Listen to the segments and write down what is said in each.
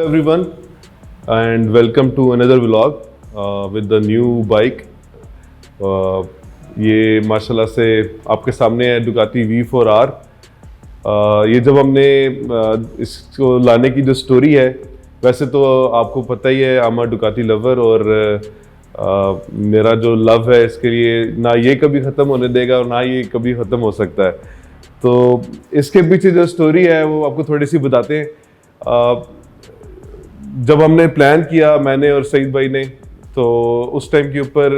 Hello everyone and welcome to another vlog with the new bike. ये माशाल्लाह से आपके सामने है Ducati V4R. ये जब हमने इसको लाने की जो स्टोरी है, वैसे तो आपको पता ही है I'm a Ducati lover और मेरा जो लव है इसके लिए ना ये कभी ख़त्म होने देगा और ना ये कभी ख़त्म हो सकता है. तो इसके पीछे जो स्टोरी है वो आपको थोड़ी सी बताते हैं. जब हमने प्लान किया मैंने और सईद भाई ने, तो उस टाइम के ऊपर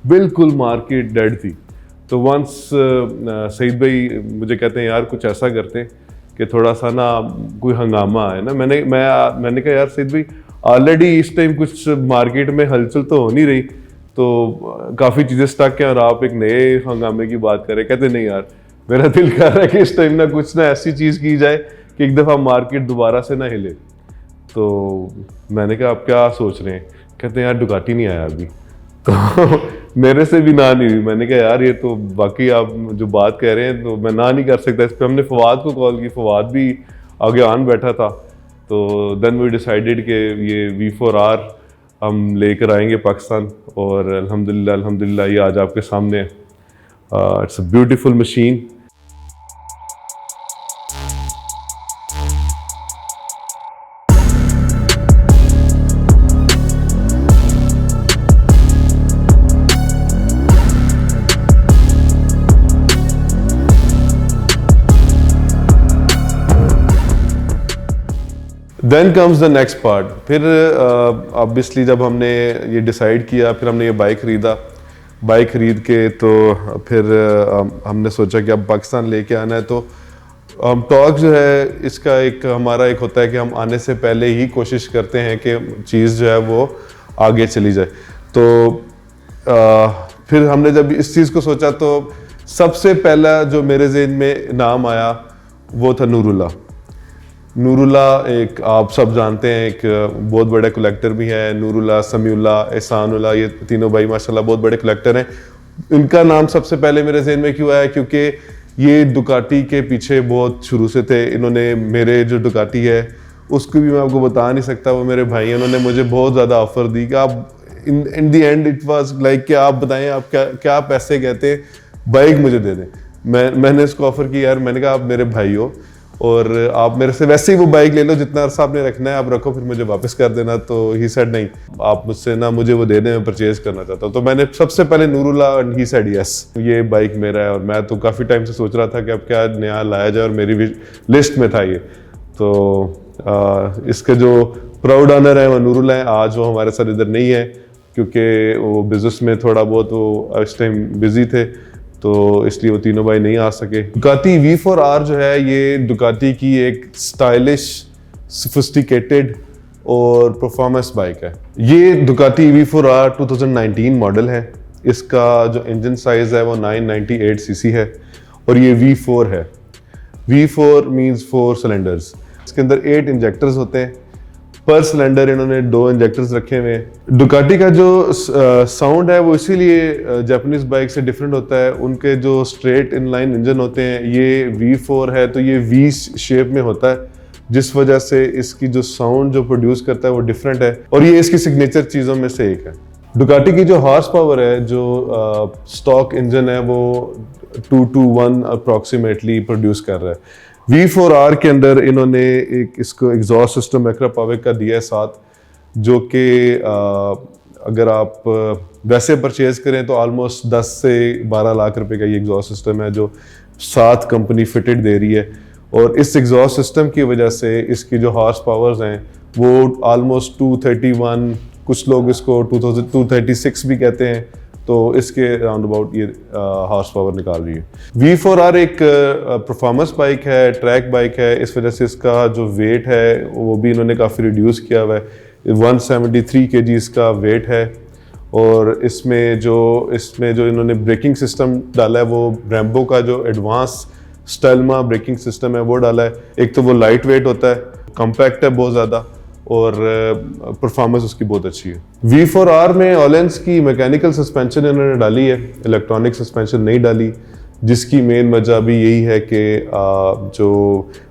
बिल्कुल मार्केट डेड थी. तो वंस सईद भाई मुझे कहते हैं यार कुछ ऐसा करते हैं कि थोड़ा सा ना कोई हंगामा है ना. मैंने कहा यार सईद भाई ऑलरेडी इस टाइम कुछ मार्केट में हलचल तो हो नहीं रही, तो काफ़ी चीज़ें स्टक हैं और आप एक नए हंगामे की बात करें. कहते नहीं यार मेरा दिल कर रहा है कि इस टाइम ना कुछ ना ऐसी चीज़ की जाए कि एक दफ़ा मार्केट दोबारा से ना हिले. तो मैंने कहा आप क्या सोच रहे हैं? कहते हैं यार डुकाटी नहीं आया अभी. तो मेरे से भी ना नहीं हुई. मैंने कहा यार ये तो बाकी आप जो बात कह रहे हैं तो मैं ना नहीं कर सकता. इस पर हमने फवाद को कॉल की, फवाद भी आगे आन बैठा था. तो देन वी डिसाइडेड कि ये V4R हम लेकर आएंगे पाकिस्तान और अल्हम्दुलिल्लाह ये आज आपके सामने है. It's a beautiful machine. Then comes the next part. फिर ऑब्वियसली जब हमने ये डिसाइड किया, फिर हमने ये बाइक खरीदा. बाइक खरीद के तो फिर हमने सोचा कि अब पाकिस्तान लेके आना है. तो हम टॉक जो है इसका एक हमारा एक होता है कि हम आने से पहले ही कोशिश करते हैं कि चीज़ जो है वो आगे चली जाए. तो फिर हमने जब इस चीज़ को सोचा तो सबसे पहला जो मेरे ज़हन में नाम आया वो था नूरुल्लाह. एक आप सब जानते हैं, एक बहुत बड़े कलेक्टर भी हैं. नूरुल्लाह, समीउल्लाह, एहसानुल्लाह, ये तीनों भाई माशाल्लाह बहुत बड़े कलेक्टर हैं. इनका नाम सबसे पहले मेरे ज़हन में क्यों आया? क्योंकि ये डुकाटी के पीछे बहुत शुरू से थे. इन्होंने मेरे जो डुकाटी है उसको भी मैं आपको बता नहीं सकता, वो मेरे भाई हैं. उन्होंने मुझे बहुत ज़्यादा ऑफ़र दी कि आप इन दी एंड इट वाज लाइक कि आप बताएं आप क्या पैसे कहते हैं, बाइक मुझे दे दें. मैंने इसको ऑफ़र किया यार. मैंने कहा आप मेरे भाई हो और आप मेरे से वैसे ही वो बाइक ले लो, जितना अरसा आपने रखना है आप रखो, फिर मुझे वापस कर देना. तो ही सेड नहीं, आप मुझसे ना मुझे वो दे दें, मैं परचेज करना चाहता हूँ. तो मैंने सबसे पहले Noorullah and he said yes, ये बाइक मेरा है. और मैं तो काफ़ी टाइम से सोच रहा था कि अब क्या नया लाया जाए और मेरी भी लिस्ट में था ये. तो इसके जो प्राउड ऑनर है वो नूरुल्लाह है. आज वो हमारे साथ इधर नहीं है क्योंकि वो बिज़नेस में थोड़ा बहुत वो इस टाइम बिजी थे, तो इसलिए वो तीनों भाई नहीं आ सके. डुकाटी V4R जो है ये डुकाटी की एक स्टाइलिश, सोफिस्टिकेटेड और परफॉर्मेंस बाइक है. ये डुकाटी V4R 2019 मॉडल है. इसका जो इंजन साइज है वो 998 सीसी है और ये V4 है. V4 means 4 cylinders. इसके अंदर 8 इंजेक्टर्स होते हैं. पर सिलेंडर इन्होंने 2 इंजेक्टर्स रखे हुए हैं. डुकाटी का जो साउंड है वो इसीलिए जापानीज बाइक से डिफरेंट होता है. उनके जो स्ट्रेट इनलाइन इंजन होते हैं, ये V4 है तो ये V शेप में होता है, जिस वजह से इसकी जो साउंड जो प्रोड्यूस करता है वो डिफरेंट है और ये इसकी सिग्नेचर चीज़ों में से एक है. डुकाटी की जो हॉर्स पावर है, जो स्टॉक इंजन है वो 2 to 1 अप्रॉक्सीमेटली प्रोड्यूस कर रहा है. V4R के अंदर इन्होंने एक इसको एग्जॉस्ट सिस्टम एक्रापाविक का दिया है साथ, जो कि अगर आप वैसे परचेज करें तो ऑलमोस्ट 10 से 12 लाख रुपए का ये एग्जॉस्ट सिस्टम है जो साथ कंपनी फिटेड दे रही है. और इस एग्जॉस्ट सिस्टम की वजह से इसकी जो हॉर्स पावर्स हैं वो ऑलमोस्ट 231, कुछ लोग इसको 236 भी कहते हैं. तो इसके राउंड अबाउट ये हॉर्स पावर निकाल रही है. V4R एक परफॉर्मेंस बाइक है, ट्रैक बाइक है. इस वजह से इसका जो वेट है वो भी इन्होंने काफ़ी रिड्यूस किया हुआ है. 173 kg इसका वेट है. और इसमें जो इन्होंने ब्रेकिंग सिस्टम डाला है वो ब्रेम्बो का जो एडवांस स्टाइलमा ब्रेकिंग सिस्टम है वो डाला है. एक तो वो लाइट वेट होता है, कॉम्पैक्ट है बहुत ज़्यादा और परफॉर्मेंस उसकी बहुत अच्छी है. V4R में ऑलेंस की मैकेनिकल सस्पेंशन इन्होंने डाली है, इलेक्ट्रॉनिक सस्पेंशन नहीं डाली, जिसकी मेन वजह भी यही है कि जो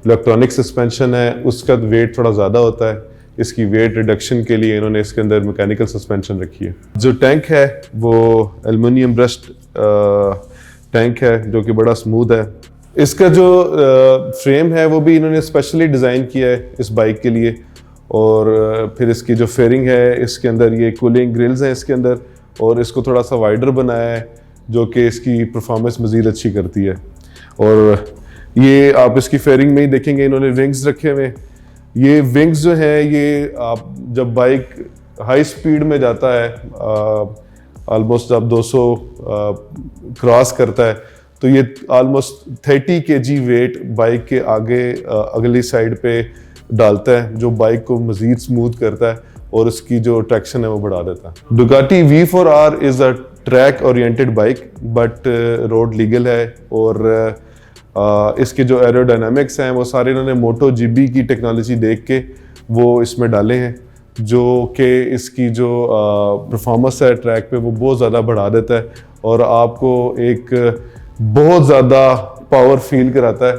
इलेक्ट्रॉनिक सस्पेंशन है उसका वेट थोड़ा ज़्यादा होता है, इसकी वेट रिडक्शन के लिए इन्होंने इसके अंदर मैकेनिकल सस्पेंशन रखी है। जो टैंक है वो एल्युमिनियम ब्रश्ड टैंक है जो कि बड़ा स्मूथ है। इसका जो फ्रेम है वो भी इन्होंने स्पेशली डिज़ाइन किया है इस बाइक के लिए। और फिर इसकी जो फेयरिंग है इसके अंदर ये कूलिंग ग्रिल्स हैं इसके अंदर, और इसको थोड़ा सा वाइडर बनाया है जो कि इसकी परफॉर्मेंस मज़ीद अच्छी करती है। और ये आप इसकी फेयरिंग में ही देखेंगे इन्होंने विंग्स रखे हुए हैं। ये विंग्स जो है ये आप जब बाइक हाई स्पीड में जाता है ऑलमोस्ट जब 200 क्रॉस करता है तो ये ऑलमोस्ट 30 kg वेट बाइक के आगे अगली साइड पे डालता है जो बाइक को मज़ीद स्मूथ करता है और उसकी जो ट्रैक्शन है वो बढ़ा देता है। Ducati V4R is a track oriented bike but road legal है। और इसके जो एरोडायनामिक्स हैं वो सारे इन्होंने मोटो GP की टेक्नोलॉजी देख के वो इसमें डाले हैं जो कि इसकी जो परफॉर्मेंस है ट्रैक पे वो बहुत ज़्यादा बढ़ा देता है और आपको एक बहुत ज़्यादा पावर फील कराता है,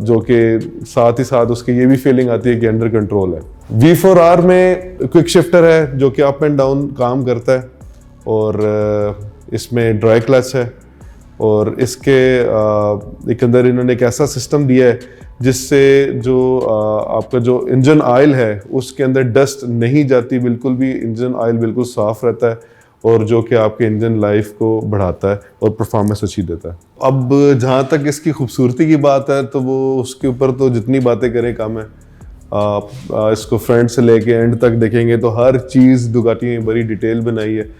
जो कि साथ ही साथ उसकी ये भी फीलिंग आती है कि अंडर कंट्रोल है। V4R में क्विक शिफ्टर है जो कि अप एंड डाउन काम करता है और इसमें ड्राई क्लच है। और इसके एक अंदर इन्होंने एक ऐसा सिस्टम दिया है जिससे जो आपका जो इंजन ऑयल है उसके अंदर डस्ट नहीं जाती बिल्कुल भी, इंजन ऑयल बिल्कुल साफ रहता है और जो कि आपके इंजन लाइफ को बढ़ाता है और परफॉर्मेंस अच्छी देता है। अब जहाँ तक इसकी खूबसूरती की बात है तो वो उसके ऊपर तो जितनी बातें करें कम है। आप इसको फ्रंट से लेके एंड तक देखेंगे तो हर चीज़ दुकाटी ने बड़ी डिटेल बनाई है।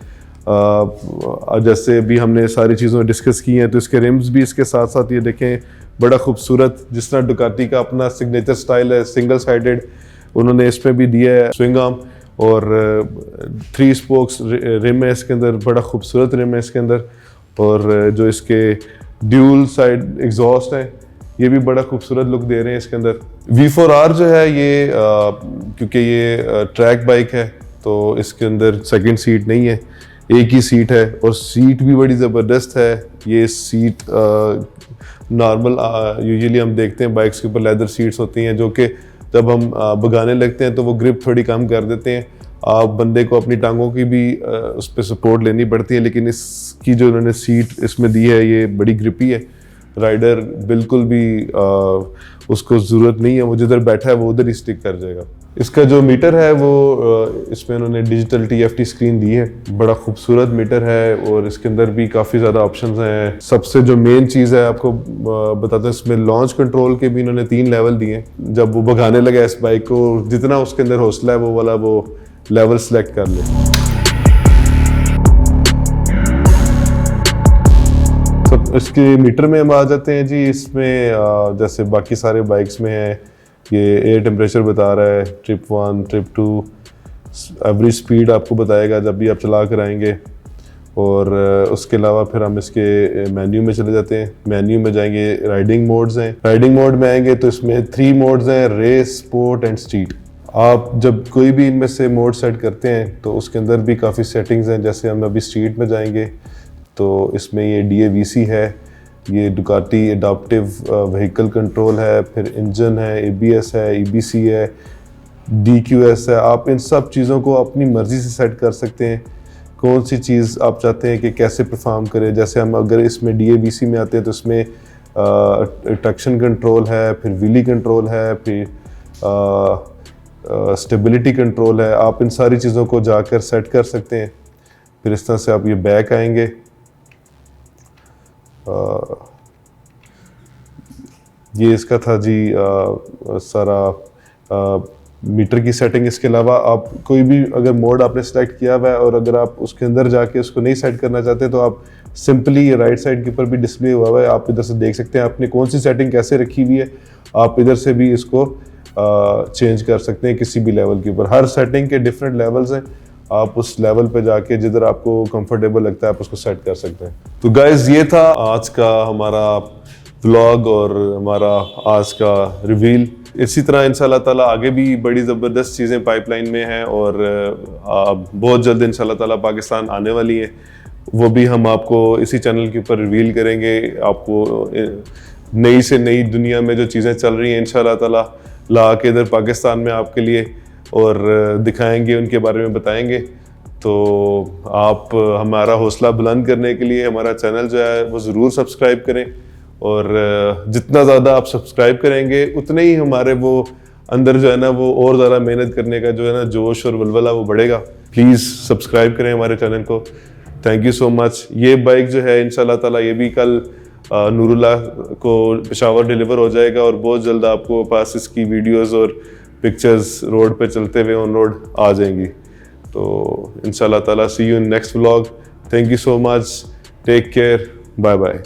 जैसे भी हमने सारी चीज़ों डिस्कस की हैं तो इसके रिम्स भी इसके साथ साथ ये देखें बड़ा खूबसूरत, जिस तरह डुकाटी का अपना सिग्नेचर स्टाइल है सिंगल साइडेड उन्होंने इसमें भी दिया है स्विंग आर्म और 3 स्पोक्स रिम है इसके अंदर, बड़ा खूबसूरत रिम है इसके अंदर। और जो इसके ड्यूल साइड एग्जॉस्ट है ये भी बड़ा खूबसूरत लुक दे रहे हैं इसके अंदर। V4R जो है ये क्योंकि ये ट्रैक बाइक है तो इसके अंदर सेकंड सीट नहीं है, एक ही सीट है और सीट भी बड़ी ज़बरदस्त है। ये सीट नॉर्मल यूजुअली हम देखते हैं बाइक्स के ऊपर लेदर सीट्स होती हैं जो कि जब हम भगाने लगते हैं तो वो ग्रिप थोड़ी कम कर देते हैं, आप बंदे को अपनी टांगों की भी उस पर सपोर्ट लेनी पड़ती है। लेकिन इसकी जो उन्होंने सीट इसमें दी है ये बड़ी ग्रिपी है, राइडर बिल्कुल भी उसको ज़रूरत नहीं है, वो जिधर बैठा है वो उधर ही स्टिक कर जाएगा। इसका जो मीटर है वो इसमें उन्होंने डिजिटल TFT स्क्रीन दी है, बड़ा खूबसूरत मीटर है और इसके अंदर भी काफ़ी ज़्यादा ऑप्शंस हैं। सबसे जो मेन चीज़ है आपको बताते हैं इसमें लॉन्च कंट्रोल के भी इन्होंने 3 लेवल दिए हैं। जब वो भगाने लगा इस बाइक को जितना उसके अंदर हौसला है वो वाला वो लेवल सेलेक्ट कर ले। इसके मीटर में हम आ जाते हैं जी। इसमें जैसे बाकी सारे बाइक्स में है ये एयर टेम्परेचर बता रहा है, ट्रिप 1 ट्रिप 2, एवरेज स्पीड आपको बताएगा जब भी आप चला कर आएंगे। और उसके अलावा फिर हम इसके मेन्यू में चले जाते हैं। मेन्यू में जाएंगे, राइडिंग मोड्स हैं, राइडिंग मोड में आएंगे तो इसमें 3 मोड्स हैं, रेस, स्पोर्ट एंड स्ट्रीट। आप जब कोई भी इनमें से मोड सेट करते हैं तो उसके अंदर भी काफ़ी सेटिंग्स हैं। जैसे हम अभी स्ट्रीट में जाएंगे तो इसमें ये DAVC है, ये डुकाटी एडाप्टिव व्हीकल कंट्रोल है, फिर इंजन है, ABS है, EBC है, DQS है। आप इन सब चीज़ों को अपनी मर्ज़ी से सेट कर सकते हैं, कौन सी चीज़ आप चाहते हैं कि कैसे परफॉर्म करे। जैसे हम अगर इसमें DAVC में आते हैं तो इसमें ट्रैक्शन कंट्रोल है, फिर व्हीली कंट्रोल है, फिर स्टेबिलिटी कंट्रोल है। आप इन सारी चीज़ों को जाकर सेट कर सकते हैं। फिर इस तरह से आप ये बैक आएंगे, ये इसका था जी सारा मीटर की सेटिंग। इसके अलावा आप कोई भी अगर मोड आपने सेलेक्ट किया हुआ है और अगर आप उसके अंदर जाके उसको नहीं सेट करना चाहते तो आप सिंपली ये राइट साइड के ऊपर भी डिस्प्ले हुआ है, आप इधर से देख सकते हैं आपने कौन सी सेटिंग कैसे रखी हुई है। आप इधर से भी इसको चेंज कर सकते हैं किसी भी लेवल के ऊपर। हर सेटिंग के डिफरेंट लेवल्स हैं, आप उस लेवल पे जाके जिधर आपको कंफर्टेबल लगता है आप उसको सेट कर सकते हैं। तो गाइज ये था आज का हमारा व्लॉग और हमारा आज का रिवील। इसी तरह इंशाल्लाह ताला आगे भी बड़ी ज़बरदस्त चीज़ें पाइपलाइन में हैं और बहुत जल्द इंशाल्लाह ताला पाकिस्तान आने वाली हैं, वो भी हम आपको इसी चैनल के ऊपर रिवील करेंगे। आपको नई से नई दुनिया में जो चीज़ें चल रही हैं इंशाल्लाह ताला ला के इधर पाकिस्तान में आपके लिए और दिखाएंगे, उनके बारे में बताएंगे। तो आप हमारा हौसला बुलंद करने के लिए हमारा चैनल जो है वो ज़रूर सब्सक्राइब करें, और जितना ज़्यादा आप सब्सक्राइब करेंगे उतने ही हमारे वो अंदर जो है ना वो और ज़्यादा मेहनत करने का जो है ना जोश और वलवला वो बढ़ेगा। प्लीज़ सब्सक्राइब करें हमारे चैनल को। Thank you so much. ये बाइक जो है इंशाल्लाह ताला ये भी कल नूरुल्लाह को पेशावर डिलीवर हो जाएगा, और बहुत जल्द आपको पास इसकी वीडियोस और पिक्चर्स रोड पे चलते हुए ऑन रोड आ जाएंगी। तो इंशाल्लाह ताला see you in next vlog. Thank you so much, take care, bye bye.